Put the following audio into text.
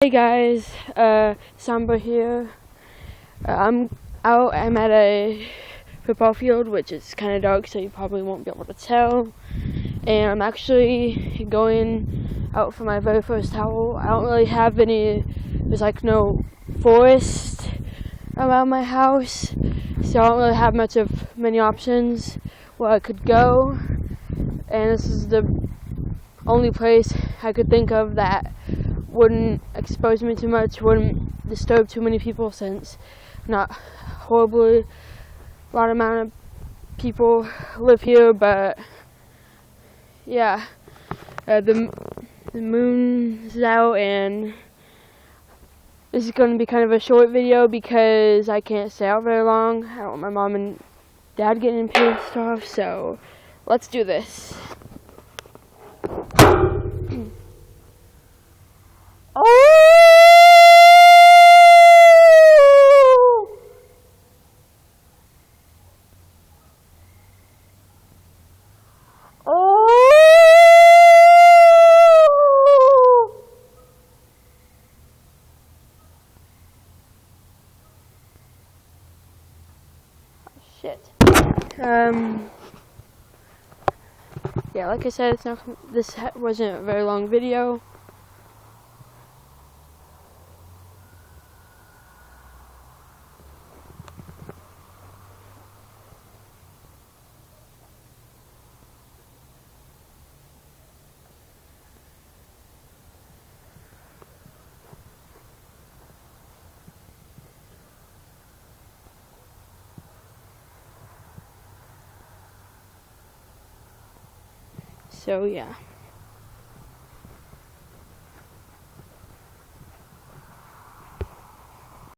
Hey guys, Samba here. I'm at a football field, which is kind of dark, so you probably won't be able to tell. And I'm actually going out for my very first howl. I don't really have there's like no forest around my house, so I don't really have many options where I could go. And this is the only place I could think of that wouldn't expose me too much, wouldn't disturb too many people, since not horribly a lot amount of people live here. But yeah, the moon's out, and this is going to be kind of a short video because I can't stay out very long. I don't want my mom and dad getting pissed off, so let's do this. Shit. Yeah, like I said, this wasn't a very long video. So yeah.